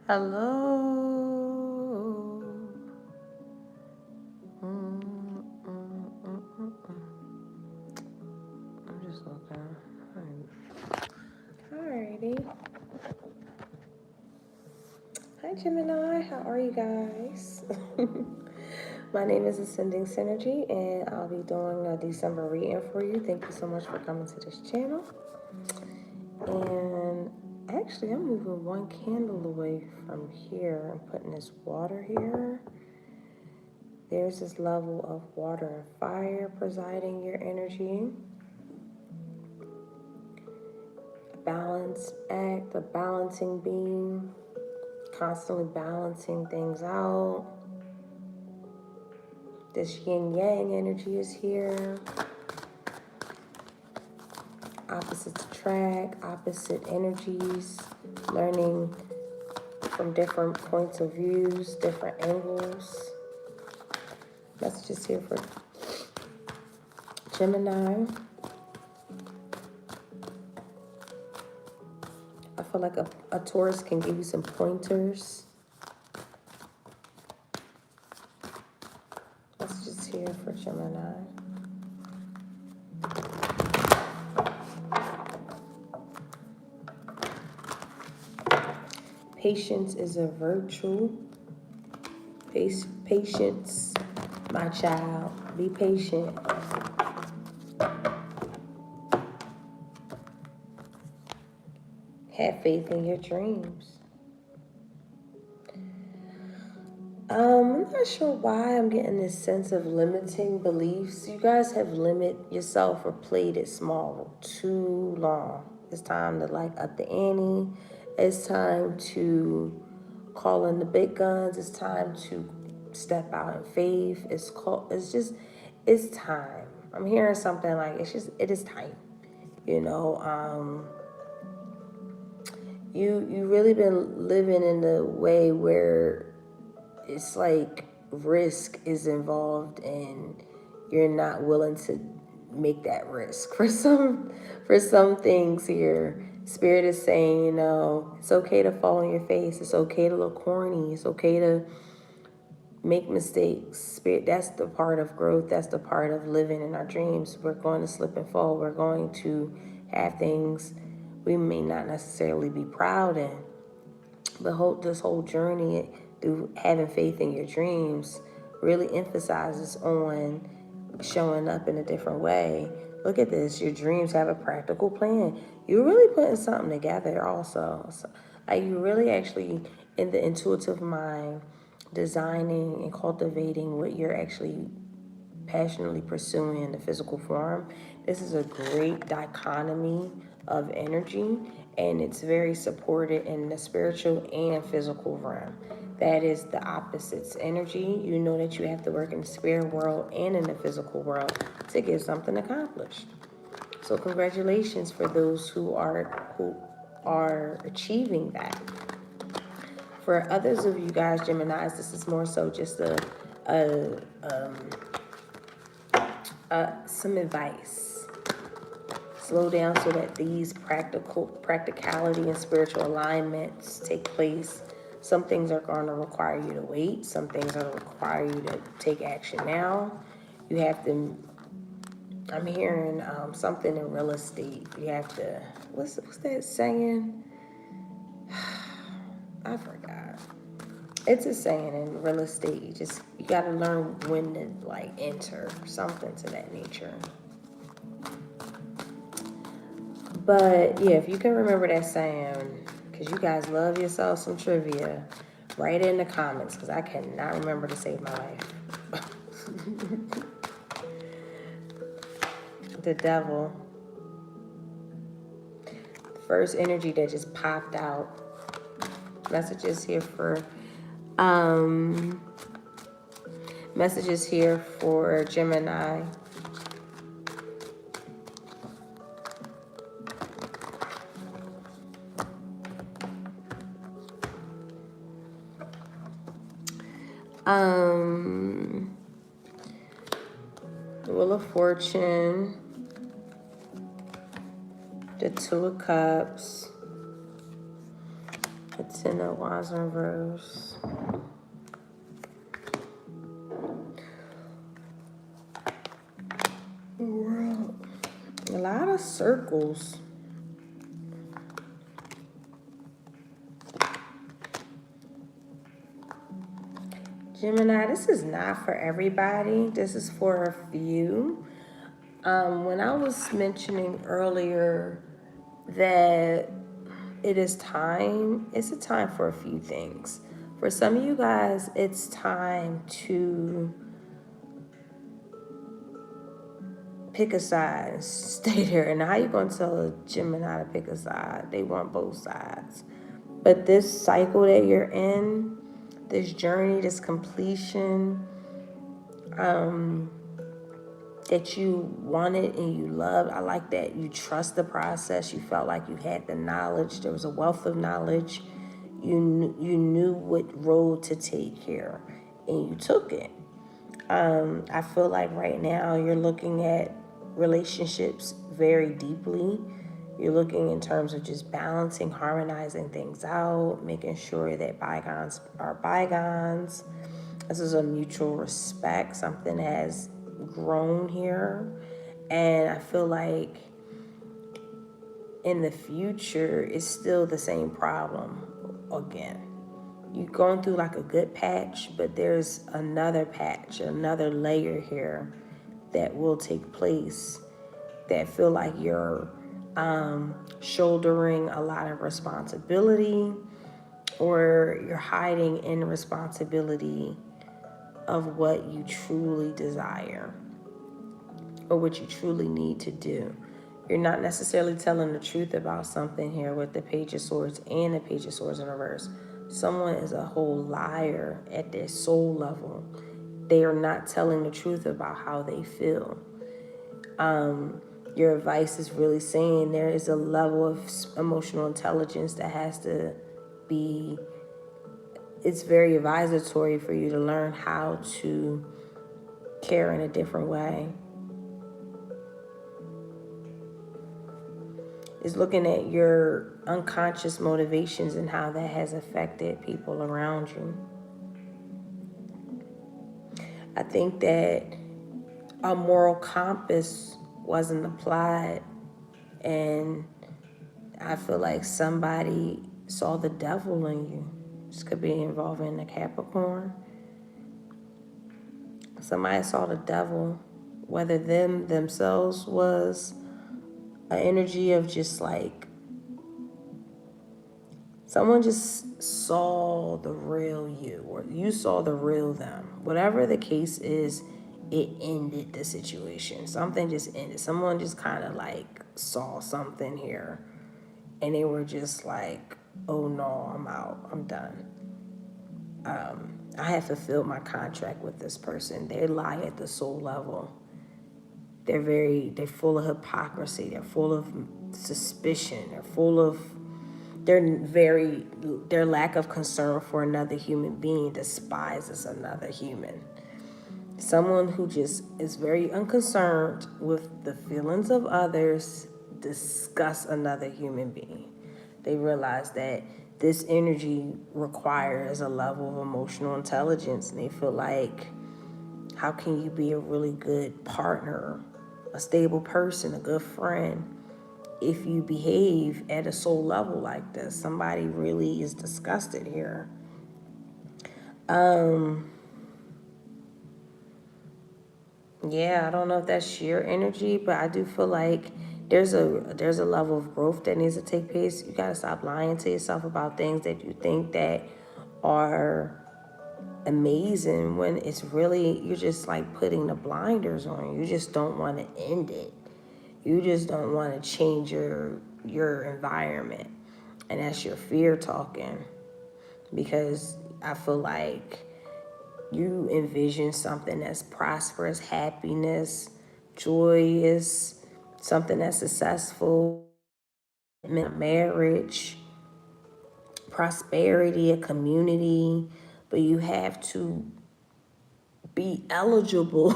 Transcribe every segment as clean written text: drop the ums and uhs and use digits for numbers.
Hello. I'm just looking. Alrighty. Hi, Gemini. How are you guys? My name is Ascending Synergy, and I'll be doing a December reading for you. Thank you so much for coming to this channel. And actually, I'm moving one candle away from here and putting this water here. There's this level of water and fire presiding your energy. A balance act, a balancing beam, constantly balancing things out. This yin-yang energy is here. Opposites attract, opposite energies, learning from different points of views, different angles. Messages here for Gemini. I feel like a Taurus can give you some pointers. Messages here for Gemini. Patience is a virtue. Patience, my child. Be patient. Have faith in your dreams. I'm not sure why I'm getting this sense of limiting beliefs. You guys have limited yourself or played it small too long. It's time to up the ante. It's time to call in the big guns. It's time to step out in faith. It's time. I'm hearing something like it is time. You know, you really been living in a way where it's like risk is involved and you're not willing to make that risk for some things here. Spirit is saying, you know, it's okay to fall on your face. It's okay to look corny. It's okay to make mistakes. Spirit, that's the part of growth. That's the part of living in our dreams. We're going to slip and fall. We're going to have things we may not necessarily be proud in. But this whole journey through having faith in your dreams really emphasizes on showing up in a different way. Look at this. Your dreams have a practical plan. You're really putting something together also. So, you really actually, in the intuitive mind, designing and cultivating what you're actually passionately pursuing in the physical form. This is a great dichotomy of energy, and it's very supported in the spiritual and physical realm. That is the opposites energy. You know that you have to work in the spirit world and in the physical world to get something accomplished. So congratulations for those who are achieving that. For others of you guys, Geminis, this is more so just some advice. Slow down so that these practicality and spiritual alignments take place. Some things are going to require you to wait. Some things are going to require you to take action now. You have to, I'm hearing something in real estate. You have to, what's that saying? I forgot. It's a saying in real estate. You got to learn when to enter, something to that nature. But yeah, if you can remember that saying, because you guys love yourself some trivia, write it in the comments, because I cannot remember to save my life. The devil. First energy that just popped out. Messages here for Gemini. Wheel of Fortune, the Two of Cups, The Ten of Wands in reverse. World. A lot of circles. Gemini, this is not for everybody. This is for a few. When I was mentioning earlier that it's a time for a few things. For some of you guys, it's time to pick a side, stay there. And how you going to tell a Gemini to pick a side? They want both sides. But this cycle that you're in, this journey, this completion, that you wanted and you loved. I like that you trust the process. You felt like you had the knowledge. There was a wealth of knowledge. You knew what road to take here, and you took it. I feel like right now you're looking at relationships very deeply. You're looking in terms of just balancing, harmonizing things out, making sure that bygones are bygones. This is a mutual respect. Something has grown here. And I feel like in the future, it's still the same problem again. You're going through like a good patch, but there's another patch, another layer here that will take place that feel like you're shouldering a lot of responsibility, or you're hiding in responsibility of what you truly desire or what you truly need to do. You're not necessarily telling the truth about something here with the Page of Swords and the Page of Swords in reverse. Someone is a whole liar at their soul level. They are not telling the truth about how they feel. Your advice is really saying there is a level of emotional intelligence that has to be, it's very advisatory for you to learn how to care in a different way. It's looking at your unconscious motivations and how that has affected people around you. I think that a moral compass wasn't applied, and I feel like somebody saw the devil in you. This could be involving a Capricorn. Somebody saw the devil, whether themselves was an energy of just like, someone just saw the real you, or you saw the real them. Whatever the case is, it ended the situation. Something just ended. Someone just kind of like saw something here, and they were just like, oh no, I'm out, I'm done. I have fulfilled my contract with this person. They lie at the soul level. They're full of hypocrisy. They're full of suspicion. Their lack of concern for another human being despises another human. Someone who just is very unconcerned with the feelings of others disgust another human being. They realize that this energy requires a level of emotional intelligence, and they feel like, how can you be a really good partner, a stable person, a good friend, if you behave at a soul level like this? Somebody really is disgusted here. Yeah, I don't know if that's sheer energy, but I do feel like there's a level of growth that needs to take place. You gotta stop lying to yourself about things that you think that are amazing, when it's really, you're just like putting the blinders on. You just don't want to end it. You just don't want to change your environment, and that's your fear talking. Because I feel like you envision something that's prosperous, happiness, joyous, something that's successful, marriage, prosperity, a community, but you have to be eligible.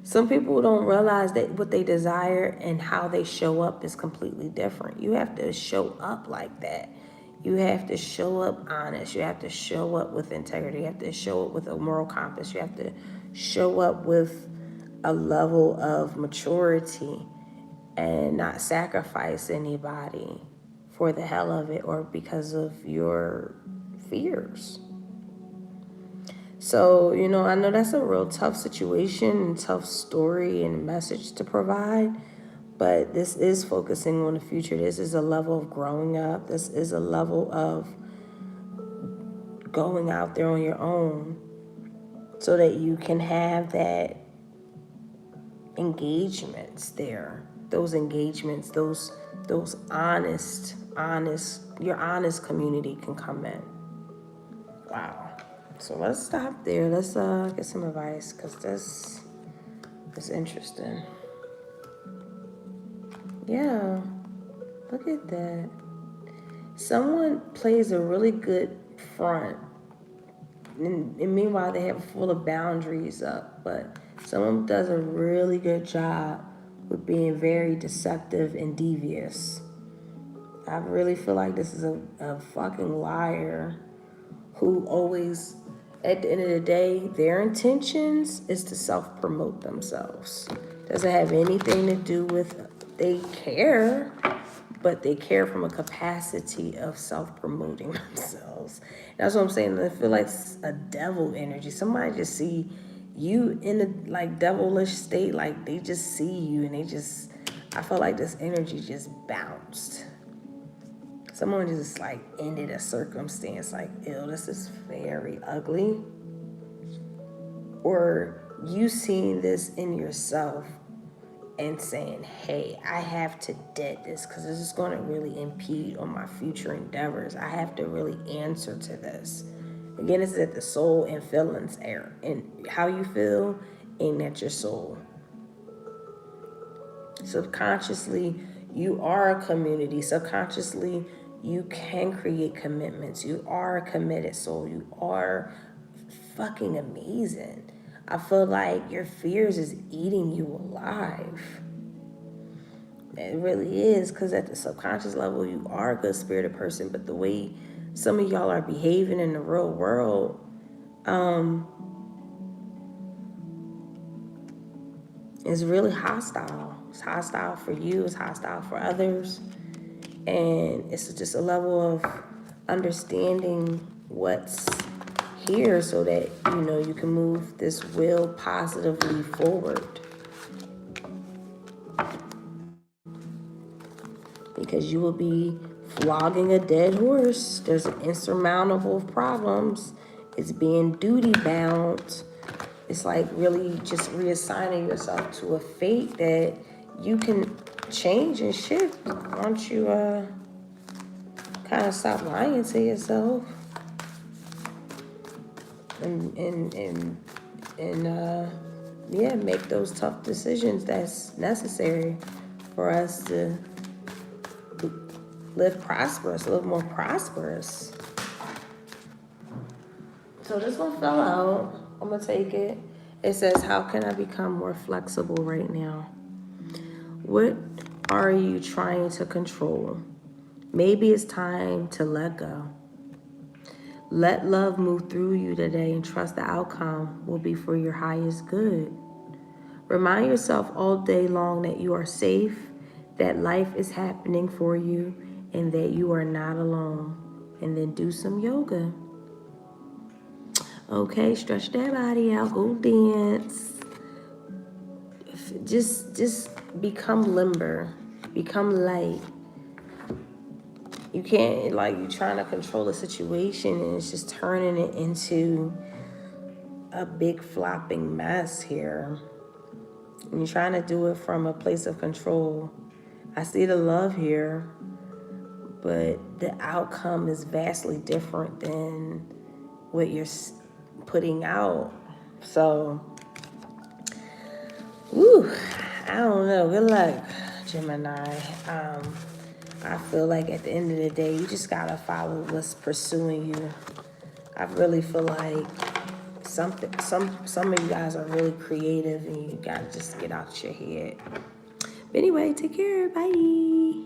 Some people don't realize that what they desire and how they show up is completely different. You have to show up like that. You have to show up honest. You have to show up with integrity. You have to show up with a moral compass. You have to show up with a level of maturity and not sacrifice anybody for the hell of it or because of your fears. So, you know, I know that's a real tough situation and tough story and message to provide, but this is focusing on the future. This is a level of growing up. This is a level of going out there on your own so that you can have that engagements there. Those engagements, those honest, your honest community can come in. Wow. So let's stop there. Let's get some advice because this is interesting. Yeah, look at that. Someone plays a really good front, and meanwhile they have full of boundaries up, but someone does a really good job with being very deceptive and devious. I really feel like this is a fucking liar who always, at the end of the day, their intentions is to self-promote themselves. Doesn't have anything to do with, they care, but they care from a capacity of self-promoting themselves. That's what I'm saying. I feel like a devil energy. Somebody just see you in a like devilish state, like they just see you and they just, I feel like this energy just bounced. Someone just like ended a circumstance like, ew, this is very ugly. Or you seeing this in yourself and saying, hey, I have to dead this because this is going to really impede on my future endeavors. I have to really answer to this. Again, it's at the soul and feelings air. And how you feel ain't at your soul. Subconsciously, you are a community. Subconsciously, you can create commitments. You are a committed soul. You are fucking amazing. I feel like your fears is eating you alive. It really is, because at the subconscious level, you are a good spirited person, but the way some of y'all are behaving in the real world, is really hostile. It's hostile for you. It's hostile for others. And it's just a level of understanding what's here so that, you know, you can move this will positively forward. Because you will be flogging a dead horse. There's insurmountable problems. It's being duty bound. It's like really just reassigning yourself to a fate that you can change and shift once you kind of stop lying to yourself and yeah, make those tough decisions that's necessary for us to live prosperous, live more prosperous. So this one fell out. I'm gonna take it. It says, how can I become more flexible right now? What are you trying to control? Maybe it's time to let go. Let love move through you today and trust the outcome will be for your highest good. Remind yourself all day long that you are safe, that life is happening for you, and that you are not alone. And then do some yoga. Okay, stretch that body out, go dance. Just become limber, become light. You can't, like, you're trying to control a situation and it's just turning it into a big flopping mess here. And you're trying to do it from a place of control. I see the love here, but the outcome is vastly different than what you're putting out. So, I don't know. Good luck, Gemini. I feel like at the end of the day, you just gotta follow what's pursuing you. I really feel like some of you guys are really creative and you gotta just get out your head. But anyway, take care. Bye.